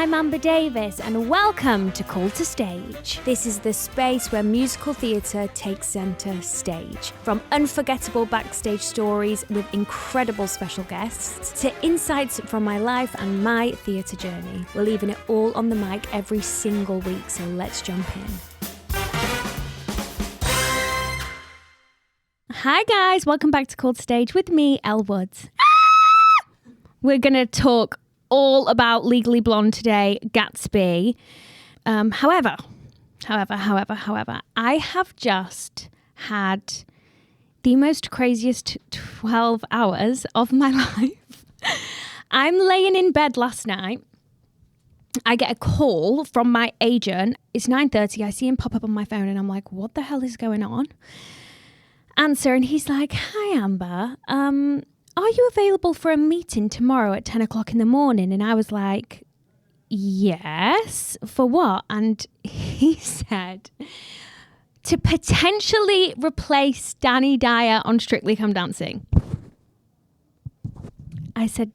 I'm Amber Davies and welcome to Call to Stage. This is the space where musical theatre takes centre stage. From unforgettable backstage stories with incredible special guests to insights from my life and my theatre journey. We're leaving it all on the mic every single week, so let's jump in. Hi guys, welcome back to Call to Stage with me, Elle Woods. We're going to talk all about Legally Blonde today, Gatsby. However, I have just had the most craziest 12 hours of my life. I'm laying in bed last night. I get a call from my agent. It's 9:30. I see him pop up on my phone and I'm like, what the hell is going on? Answer, and he's like, hi Amber, are you available for a meeting tomorrow at 10 o'clock in the morning? And I was like, yes, for what? And he said, to potentially replace Danny Dyer on Strictly Come Dancing. I said,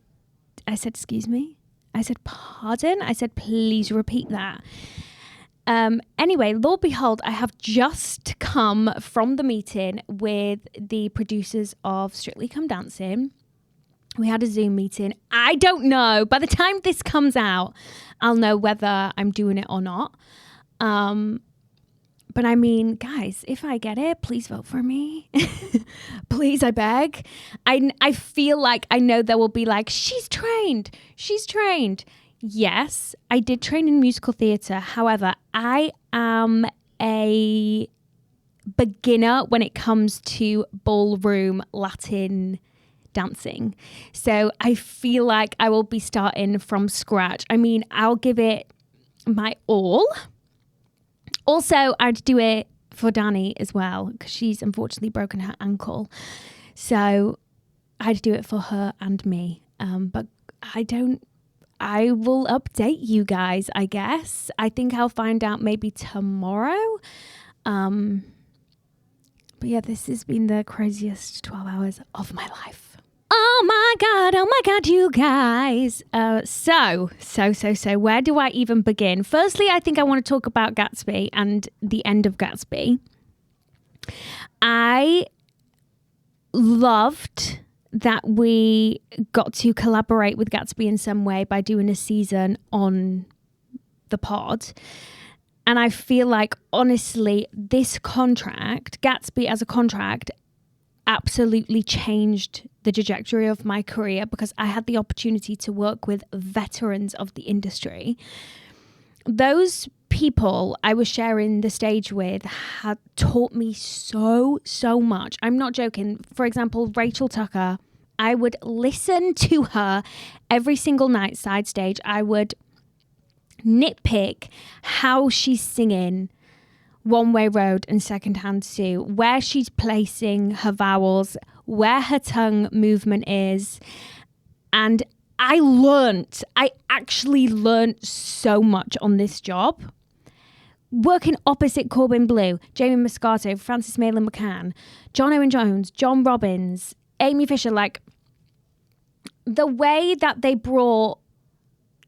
excuse me? I said, pardon? I said, please repeat that. Anyway, Lord behold, I have just come from the meeting with the producers of Strictly Come Dancing. We had a Zoom meeting. I don't know. By the time this comes out, I'll know whether I'm doing it or not. But I mean, guys, if I get it, please vote for me. Please, I beg. I feel like I know there will be like, she's trained. Yes, I did train in musical theatre. However, I am a beginner when it comes to ballroom Latin dancing. So I feel like I will be starting from scratch. I mean, I'll give it my all. Also, I'd do it for Danny as well because she's unfortunately broken her ankle. So I'd do it for her and me. But I will update you guys, I guess. I think I'll find out maybe tomorrow. But yeah, this has been the craziest 12 hours of my life. Oh my God, you guys. So, where do I even begin? Firstly, I think I want to talk about Gatsby and the end of Gatsby. I loved that we got to collaborate with Gatsby in some way by doing a season on the pod. And I feel like, honestly, this contract, Gatsby as a contract, absolutely changed the trajectory of my career because I had the opportunity to work with veterans of the industry. Those people I was sharing the stage with had taught me so much. I'm not joking. For example, Rachel Tucker, I would listen to her every single night side stage. I would nitpick how she's singing One Way Road and Second Hand Sue, where she's placing her vowels, where her tongue movement is. And I actually learned so much on this job. Working opposite Corbin Bleu, Jamie Muscato, Francis Malin McCann, John Owen Jones, John Robbins, Amy Fisher, like the way that they brought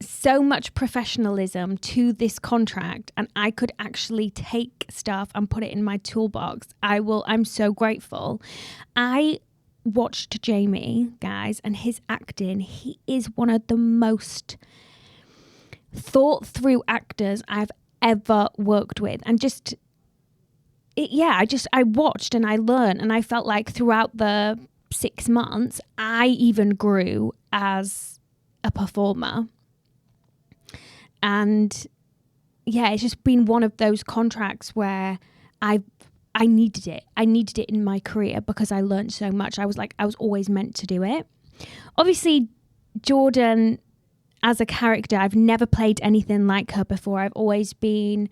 so much professionalism to this contract and I could actually take stuff and put it in my toolbox. I'm so grateful. I watched Jamie, guys, and his acting. He is one of the most thought through actors I've ever worked with. And I watched and I learned, and I felt like throughout the 6 months, I even grew as a performer. And yeah, it's just been one of those contracts where I needed it. I needed it in my career because I learned so much. I was always meant to do it. Obviously, Jordan as a character, I've never played anything like her before. I've always been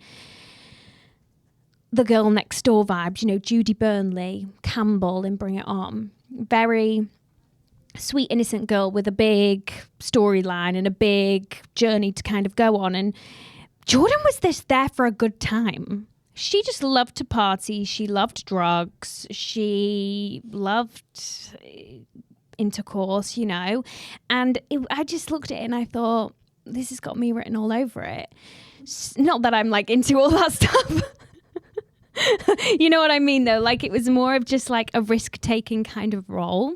the girl next door vibes, you know, Judy Burnley, Campbell in Bring It On. Very sweet, innocent girl with a big storyline and a big journey to kind of go on. And Jordan was there for a good time. She just loved to party. She loved drugs. She loved intercourse, you know. And I just looked at it and I thought, this has got me written all over it. Not that I'm like into all that stuff. You know what I mean though? Like it was more of just like a risk-taking kind of role.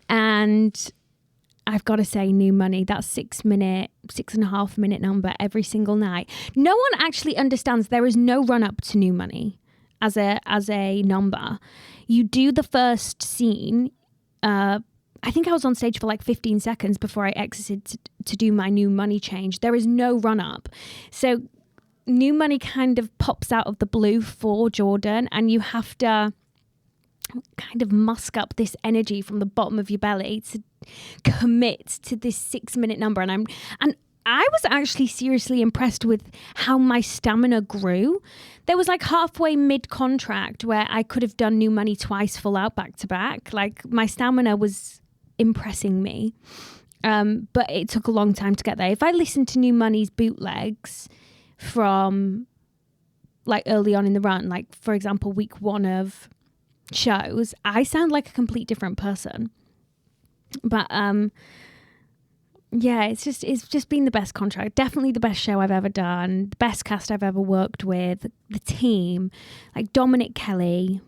And I've got to say, New Money, that 6.5 minute number every single night. No one actually understands there is no run up to New Money as a number. You do the first scene. I think I was on stage for like 15 seconds before I exited to do my New Money change. There is no run up. So New Money kind of pops out of the blue for Jordan, and you have to kind of musk up this energy from the bottom of your belly to commit to this 6 minute number. And I was actually seriously impressed with how my stamina grew. There was like halfway mid-contract where I could have done New Money twice full out back to back. Like my stamina was impressing me. But it took a long time to get there. If I listened to New Money's bootlegs from like early on in the run, like for example, week 1 of shows, I sound like a complete different person. But yeah, it's just been the best contract. Definitely the best show I've ever done. The best cast I've ever worked with. The team, like Dominic Kelly,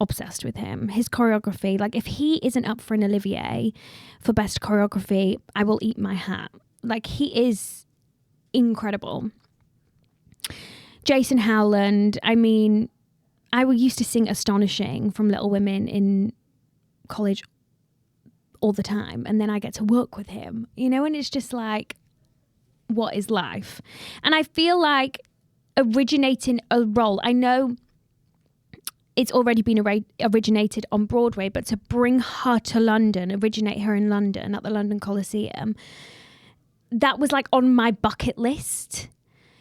obsessed with him. His choreography, like if he isn't up for an Olivier for best choreography, I will eat my hat. Like he is incredible. Jason Howland, I mean, I used to sing Astonishing from Little Women in college all the time, and then I get to work with him, you know, and it's just like, what is life? And I feel like originating a role, I know it's already been originated on Broadway, but to bring her to London, originate her in London at the London Coliseum, that was like on my bucket list.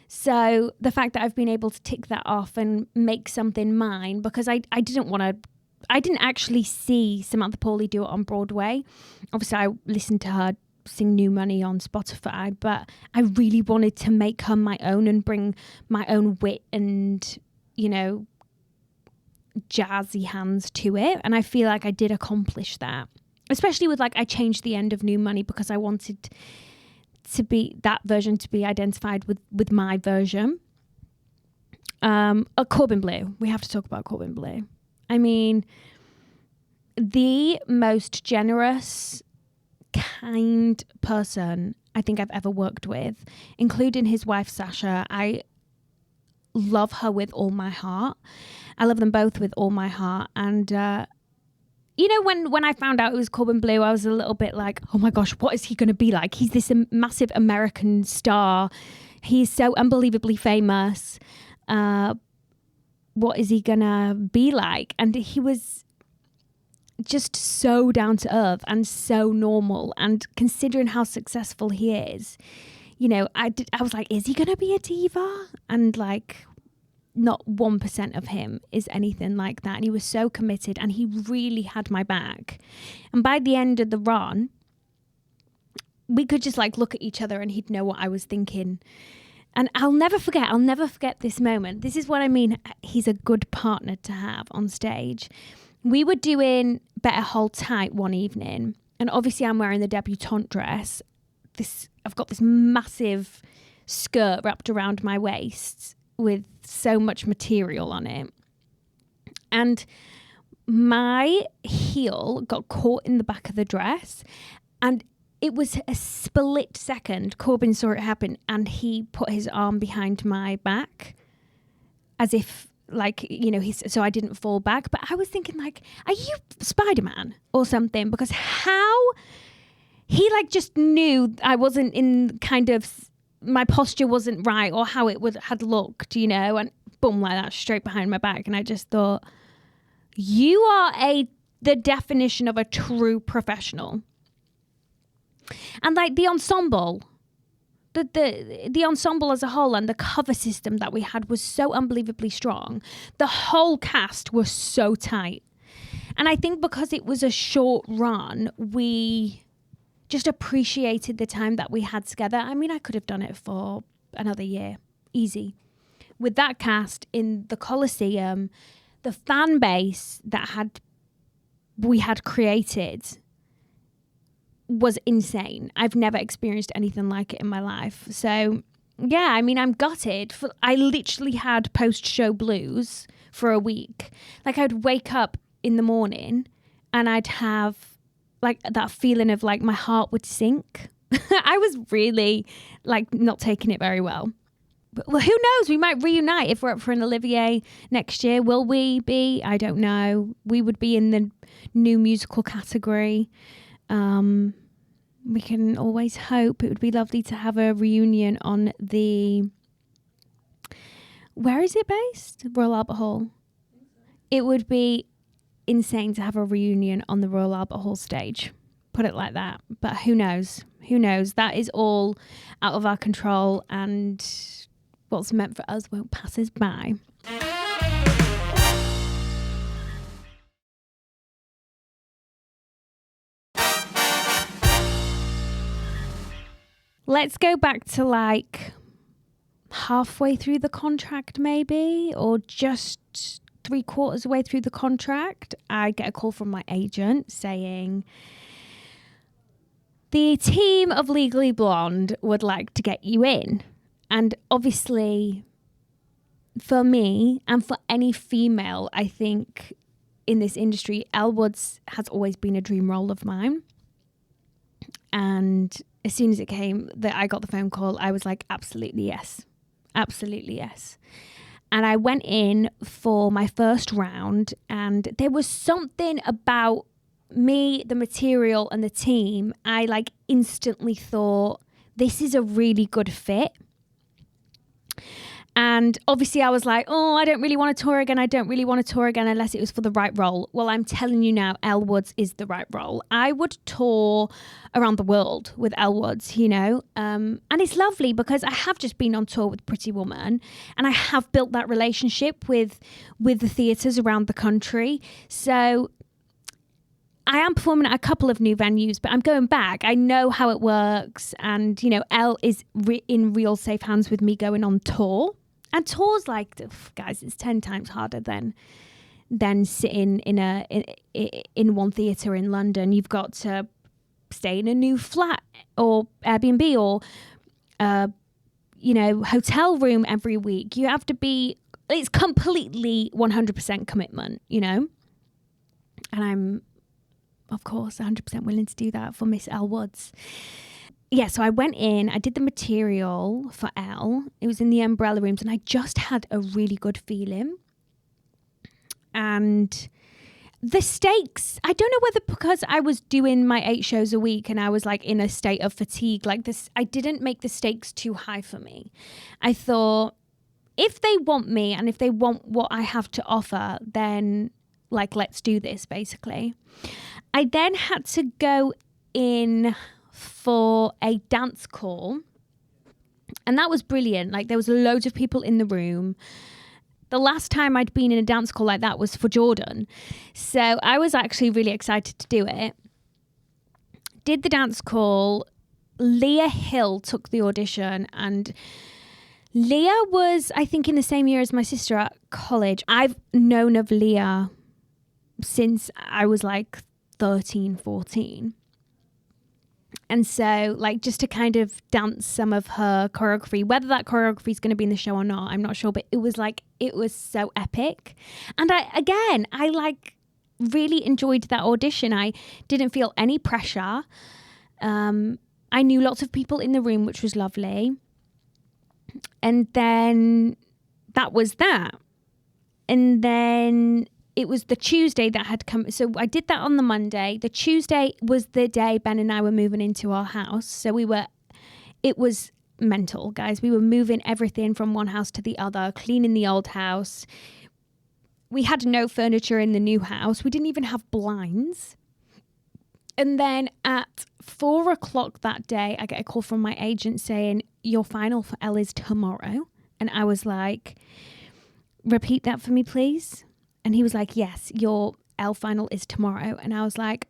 So the fact that I've been able to tick that off and make something mine, because I didn't actually see Samantha Pauly do it on Broadway. Obviously, I listened to her sing New Money on Spotify, but I really wanted to make her my own and bring my own wit and, you know, jazzy hands to it. And I feel like I did accomplish that, especially with like, I changed the end of New Money because I wanted to be that version to be identified with my version. Corbin Bleu. We have to talk about Corbin Bleu. I mean, the most generous, kind person I think I've ever worked with, including his wife, Sasha. I love her with all my heart. I love them both with all my heart. And, you know, when I found out it was Corbin Bleu, I was a little bit like, oh my gosh, what is he going to be like? He's this massive American star. He's so unbelievably famous. What is he gonna be like? And he was just so down to earth and so normal, and considering how successful he is, you know, I was like, is he gonna be a diva? And like, not 1% of him is anything like that. And he was so committed, and he really had my back. And by the end of the run, we could just like look at each other and he'd know what I was thinking. And I'll never forget this moment. This is what I mean. He's a good partner to have on stage. We were doing Better Hold Tight one evening, and obviously I'm wearing the debutante dress. I've got this massive skirt wrapped around my waist with so much material on it. And my heel got caught in the back of the dress, and it was a split second. Corbin saw it happen, and he put his arm behind my back as if, like, you know, so I didn't fall back. But I was thinking, like, are you Spider-Man or something? Because how he, like, just knew I wasn't in kind of, my posture wasn't right, or how it had looked, you know, and boom, like that, straight behind my back. And I just thought, you are the definition of a true professional. And like the ensemble, the ensemble as a whole, and the cover system that we had was so unbelievably strong. The whole cast was so tight. And I think because it was a short run, we just appreciated the time that we had together. I mean, I could have done it for another year, easy. With that cast in the Coliseum, the fan base that we had created was insane. I've never experienced anything like it in my life. So yeah, I mean, I'm gutted. I literally had post-show blues for a week. Like, I'd wake up in the morning and I'd have like that feeling of like my heart would sink. I was really like not taking it very well. But well, who knows? We might reunite if we're up for an Olivier next year. Will we be? I don't know. We would be in the new musical category. We can always hope. It would be lovely to have a reunion on the... Where is it based? Royal Albert Hall. It would be insane to have a reunion on the Royal Albert Hall stage. Put it like that. But who knows? Who knows? That is all out of our control, and what's meant for us won't pass us by. Let's go back to like halfway through the contract maybe, or just 3/4 way through the contract. I get a call from my agent saying the team of Legally Blonde would like to get you in. And obviously for me and for any female, I think in this industry, Elle Woods has always been a dream role of mine. And as soon as it came that I got the phone call, I was like, absolutely yes. Absolutely yes. And I went in for my first round, and there was something about me, the material and the team. I like instantly thought, this is a really good fit. And obviously I was like, oh, I don't really want to tour again. I don't really want to tour again unless it was for the right role. Well, I'm telling you now, Elle Woods is the right role. I would tour around the world with Elle Woods, you know. And it's lovely because I have just been on tour with Pretty Woman, and I have built that relationship with the theatres around the country. So I am performing at a couple of new venues, but I'm going back. I know how it works. And, you know, Elle is in real safe hands with me going on tour. And tours, like, guys, it's 10 times harder than sitting in one theatre in London. You've got to stay in a new flat or Airbnb or, you know, hotel room every week. You have to be, it's completely 100% commitment, you know. And I'm, of course, 100% willing to do that for Miss Elle Woods. Yeah, so I went in, I did the material for Elle. It was in the Umbrella Rooms, and I just had a really good feeling. And the stakes, I don't know whether because I was doing my 8 shows a week and I was like in a state of fatigue like this, I didn't make the stakes too high for me. I thought, if they want me and if they want what I have to offer, then like, let's do this, basically. I then had to go in for a dance call, and that was brilliant. Like, there was loads of people in the room. The last time I'd been in a dance call like that was for Jordan, so I was actually really excited to do it. Did the dance call. Leah Hill took the audition, and Leah was, I think, in the same year as my sister at college. I've known of Leah since I was like 13, 14. And so, like, just to kind of dance some of her choreography, whether that choreography is going to be in the show or not, I'm not sure. But it was so epic. And I like really enjoyed that audition. I didn't feel any pressure. I knew lots of people in the room, which was lovely. And then that was that. And then it was the Tuesday that had come. So I did that on the Monday. The Tuesday was the day Ben and I were moving into our house. So it was mental, guys. We were moving everything from one house to the other, cleaning the old house. We had no furniture in the new house. We didn't even have blinds. And then at 4:00 that day, I get a call from my agent saying, your final for Elle is tomorrow. And I was like, repeat that for me, please. And he was like, yes, your Elle final is tomorrow. And I was like,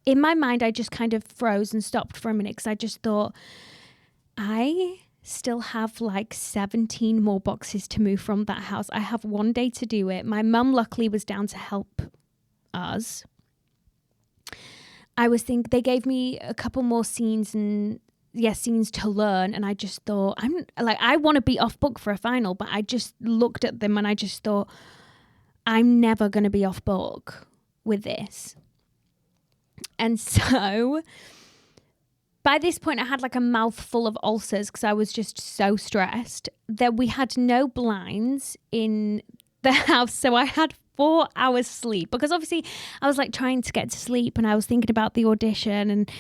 in my mind, I just kind of froze and stopped for a minute because I just thought, I still have like 17 more boxes to move from that house. I have one day to do it. My mum luckily was down to help us. they gave me a couple more scenes scenes to learn. And I just thought, I want to be off book for a final, but I just looked at them and I just thought, I'm never going to be off book with this. And so by this point, I had like a mouthful of ulcers because I was just so stressed that we had no blinds in the house. So I had 4 hours sleep because obviously I was like trying to get to sleep and I was thinking about the audition, and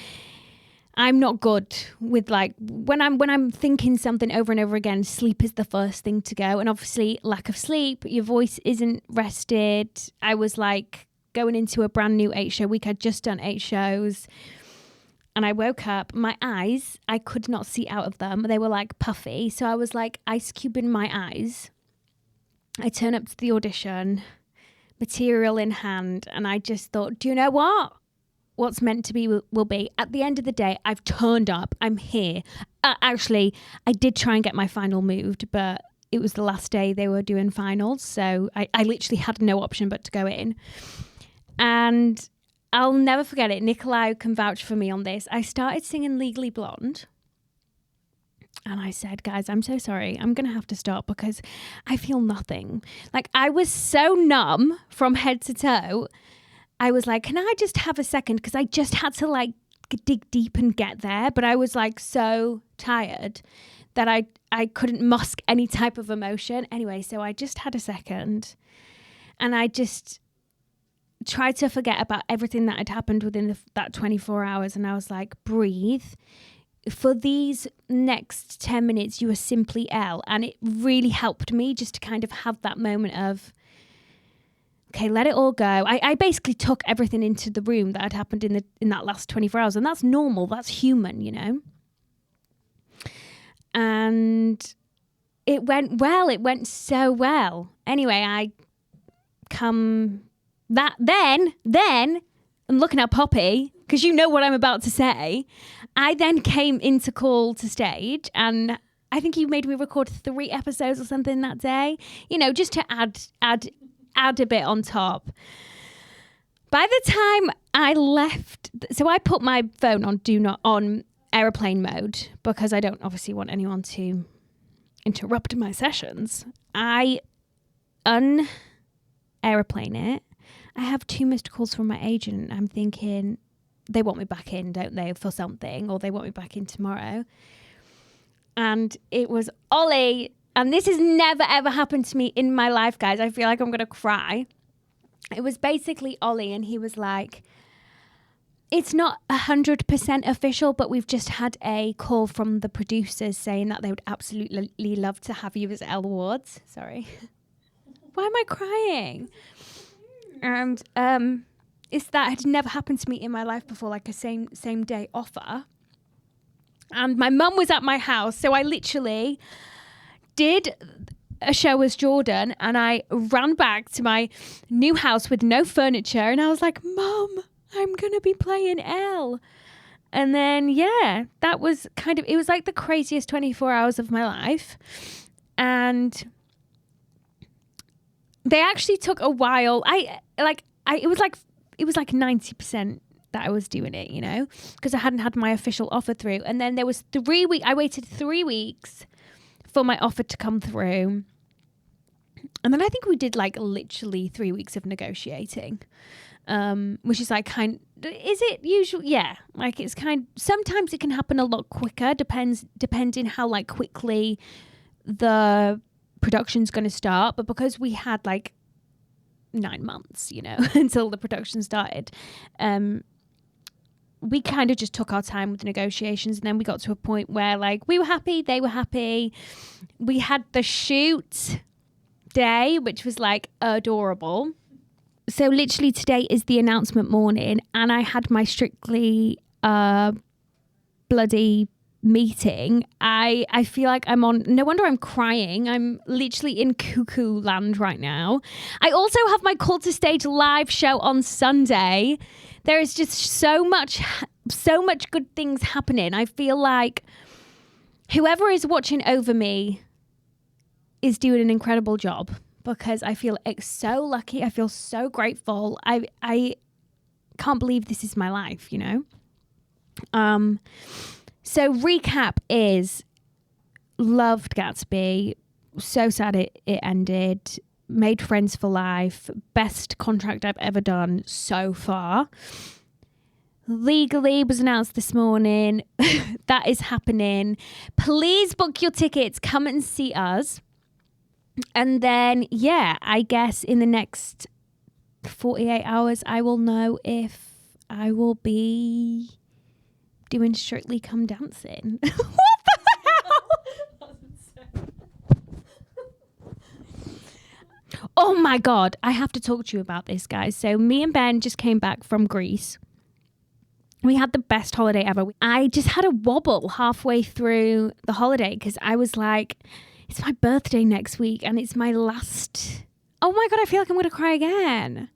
I'm not good with like when I'm thinking something over and over again, sleep is the first thing to go. And obviously lack of sleep, your voice isn't rested. I was like going into a brand new 8-show week. I'd just done 8 shows and I woke up, my eyes, I could not see out of them. They were like puffy. So I was like ice cube in my eyes. I turn up to the audition, material in hand, and I just thought, do you know what? What's meant to be will be. At the end of the day, I've turned up. I'm here. Actually, I did try and get my final moved, but it was the last day they were doing finals. So I literally had no option but to go in. And I'll never forget it. Nikolai can vouch for me on this. I started singing Legally Blonde. And I said, guys, I'm so sorry. I'm going to have to stop because I feel nothing. Like I was so numb from head to toe. I was like, can I just have a second? Because I just had to like dig deep and get there. But I was like so tired that I couldn't musk any type of emotion. Anyway, so I just had a second and I just tried to forget about everything that had happened within that 24 hours. And I was like, breathe. For these next 10 minutes, you are simply Elle. And it really helped me just to kind of have that moment of, okay, let it all go. I basically took everything into the room that had happened in that last 24 hours. And that's normal. That's human, you know. And it went well. It went so well. Anyway, I come then I'm looking at Poppy because you know what I'm about to say. I then came into call to stage and I think you made me record 3 episodes or something that day, you know, just to add a bit on top. By the time I left, so I put my phone on airplane mode because I don't obviously want anyone to interrupt my sessions. I airplane it. I have 2 missed calls from my agent. I'm thinking they want me back in, don't they, for something, or they want me back in tomorrow. And it was Ollie. And this has never, ever happened to me in my life, guys. I feel like I'm going to cry. It was basically Ollie, and he was like, it's not 100% official, but we've just had a call from the producers saying that they would absolutely love to have you as Elle Woods. Sorry. Why am I crying? And it's that had never happened to me in my life before, like a same day offer. And my mum was at my house, so I literally did a show as Jordan and I ran back to my new house with no furniture and I was like, Mum, I'm gonna be playing Elle. And then that was it was like the craziest 24 hours of my life. And they actually took a while. It was like 90% that I was doing it, you know, because I hadn't had my official offer through. And then there was 3 weeks. I waited 3 weeks for my offer to come through. And then I think we did like literally 3 weeks of negotiating, which is like is it usual? Yeah. Like it's sometimes it can happen a lot quicker, depending how like quickly the production's going to start. But because we had like 9 months, you know, until the production started, we kind of just took our time with the negotiations. And then we got to a point where like we were happy, they were happy. We had the shoot day, which was like adorable. So literally today is the announcement morning and I had my Strictly bloody meeting. I feel like I'm on, no wonder I'm crying. I'm literally in cuckoo land right now. I also have my Call to Stage live show on Sunday. There is just so much good things happening. I feel like whoever is watching over me is doing an incredible job because I feel so lucky. I feel so grateful. can't believe this is my life, you know? So recap is loved Gatsby. So sad it ended. Made friends for life. Best contract I've ever done so far. Legally was announced this morning. That is happening. Please book your tickets. Come and see us. And then, yeah, I guess in the next 48 hours, I will know if I will be doing Strictly Come Dancing. What the hell? Oh my God. I have to talk to you about this, guys. So me and Ben just came back from Greece. We had the best holiday ever. I just had a wobble halfway through the holiday because I was like, it's my birthday next week and it's my last... Oh my God, I feel like I'm going to cry again.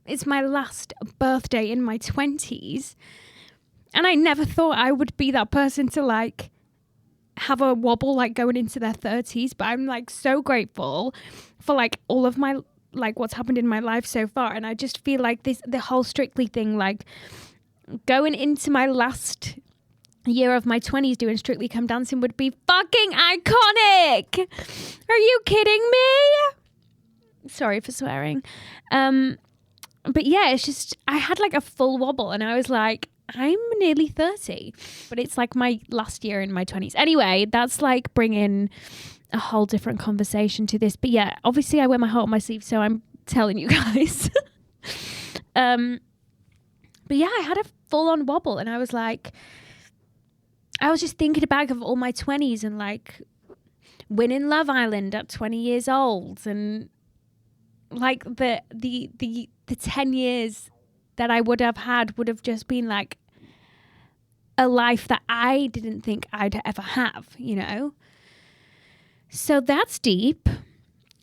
It's my last birthday in my 20s. And I never thought I would be that person to like have a wobble like going into their 30s. But I'm like so grateful for like all of my, like what's happened in my life so far. And I just feel like the whole Strictly thing, like going into my last year of my 20s doing Strictly Come Dancing would be fucking iconic. Are you kidding me? Sorry for swearing. But yeah, it's just, I had like a full wobble and I was like, I'm nearly 30, but it's like my last year in my 20s. Anyway, that's like bringing a whole different conversation to this. But yeah, obviously I wear my heart on my sleeve, so I'm telling you guys. But yeah, I had a full on wobble and I was like, I was just thinking back of all my 20s and like winning Love Island at 20 years old and like the 10 years that I would have had would have just been like a life that I didn't think I'd ever have, you know? So that's deep.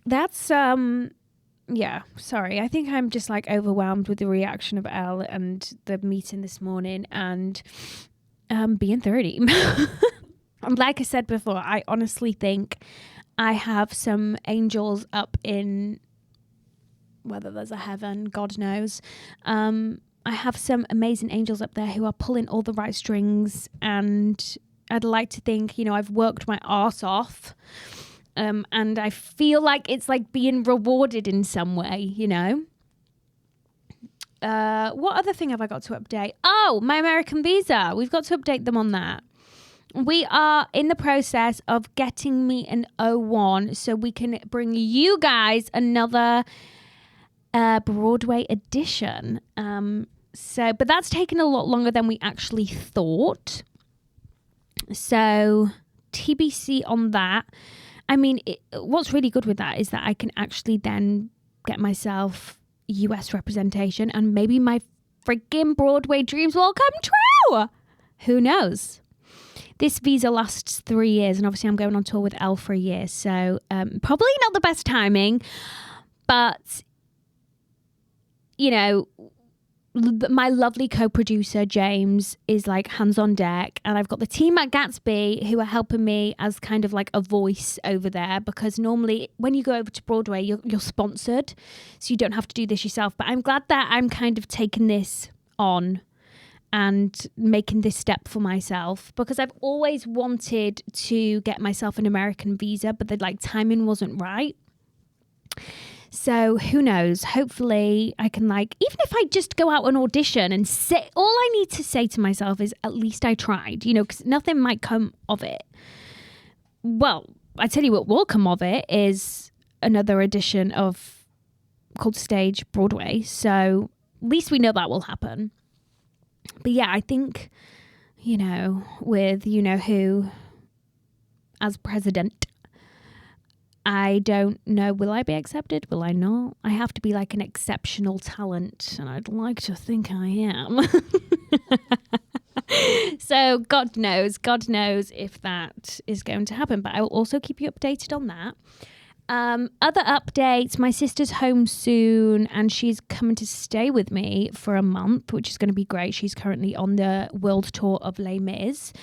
That's, yeah, sorry. I think I'm just like overwhelmed with the reaction of Elle and the meeting this morning and being 30. And like I said before, I honestly think I have some angels up in, whether there's a heaven, God knows. I have some amazing angels up there who are pulling all the right strings, and I'd like to think, you know, I've worked my arse off, and I feel like it's like being rewarded in some way, you know. What other thing have I got to update? Oh, my American visa. We've got to update them on that. We are in the process of getting me an O1 so we can bring you guys another Broadway edition. But that's taken a lot longer than we actually thought. So TBC on that. I mean, what's really good with that is that I can actually then get myself US representation and maybe my freaking Broadway dreams will come true. Who knows? This visa lasts 3 years and obviously I'm going on tour with Elle for a year. So probably not the best timing, but you know, my lovely co-producer James is like hands on deck, and I've got the team at Gatsby who are helping me as kind of like a voice over there, because normally when you go over to Broadway you're sponsored, so you don't have to do this yourself. But I'm glad that I'm kind of taking this on and making this step for myself, because I've always wanted to get myself an American visa, but the like timing wasn't right. So who knows? Hopefully I can like, even if I just go out and audition and say, all I need to say to myself is at least I tried, you know, because nothing might come of it. Well, I tell you what will come of it is another edition of Called Stage Broadway. So at least we know that will happen. But yeah, I think, you know, with you know who as president, I don't know, will I be accepted? Will I not? I have to be like an exceptional talent, and I'd like to think I am. So God knows if that is going to happen, but I will also keep you updated on that. Other updates, my sister's home soon and she's coming to stay with me for a month, which is going to be great. She's currently on the world tour of Les Mis.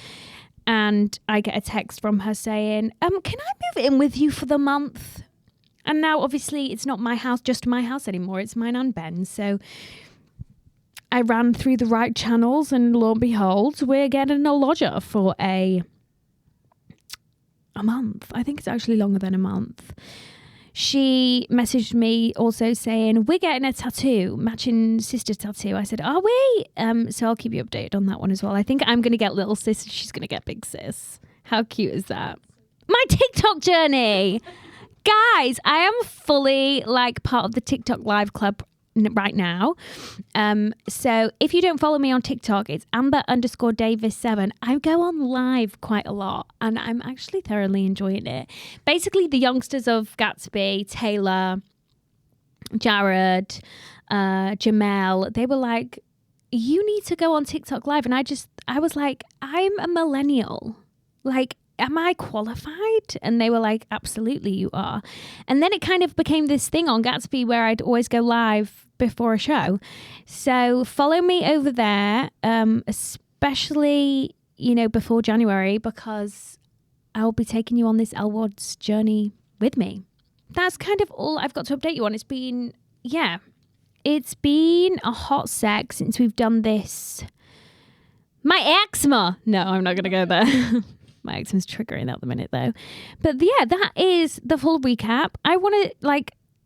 And I get a text from her saying, can I move in with you for the month? And now, obviously, it's not my house, just my house anymore. It's mine and Ben's. So I ran through the right channels, and lo and behold, we're getting a lodger for a month. I think it's actually longer than a month. She messaged me also saying, we're getting a tattoo, matching sister tattoo. I said, are we? So I'll keep you updated on that one as well. I think I'm going to get little sis. She's going to get big sis. How cute is that? My TikTok journey. Guys, I am fully like part of the TikTok Live Club right now. So if you don't follow me on TikTok, it's Amber_Davies7. I go on live quite a lot and I'm actually thoroughly enjoying it. Basically, the youngsters of Gatsby, Taylor, Jared, Jamel, they were like, you need to go on TikTok Live. And I was like, I'm a millennial. Like, am I qualified? And they were like, absolutely, you are. And then it kind of became this thing on Gatsby where I'd always go live before a show. So follow me over there, especially, before January, because I'll be taking you on this Elle Woods journey with me. That's kind of all I've got to update you on. It's been a hot sec since we've done this. My eczema. No, I'm not going to go there. My eczema's triggering at the minute though. But yeah, that is the full recap. I want to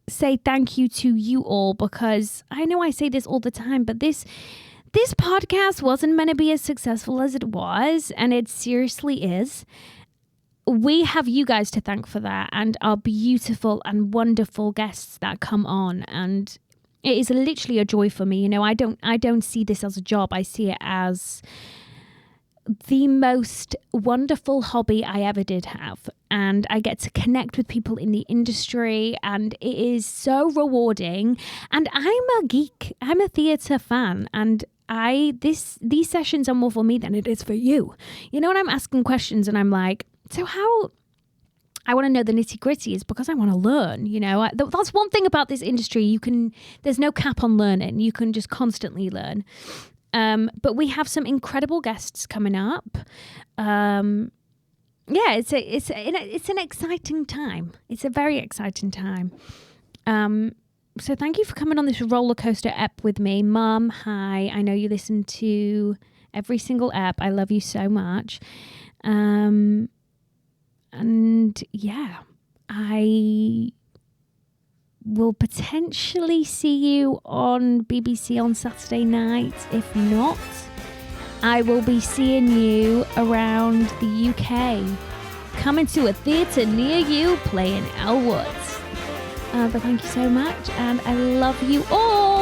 say thank you to you all, because I know I say this all the time, but this podcast wasn't meant to be as successful as it was, and it seriously is. We have you guys to thank for that, and our beautiful and wonderful guests that come on, and it is literally a joy for me. I don't see this as a job. I see it as the most wonderful hobby I ever did have, and I get to connect with people in the industry, and it is so rewarding. And I'm a geek, I'm a theatre fan, and these sessions are more for me than it is for you. When I'm asking questions and I'm like, so how I want to know the nitty gritty, is because I want to learn. That's one thing about this industry. There's no cap on learning. You can just constantly learn. But we have some incredible guests coming up. It's an exciting time. It's a very exciting time. So thank you for coming on this roller coaster ep with me. Mum, hi. I know you listen to every single ep. I love you so much. And yeah, I will potentially see you on BBC on Saturday night. If not, I will be seeing you around the UK, coming to a theatre near you, playing Elle Woods. But thank you so much, and I love you all.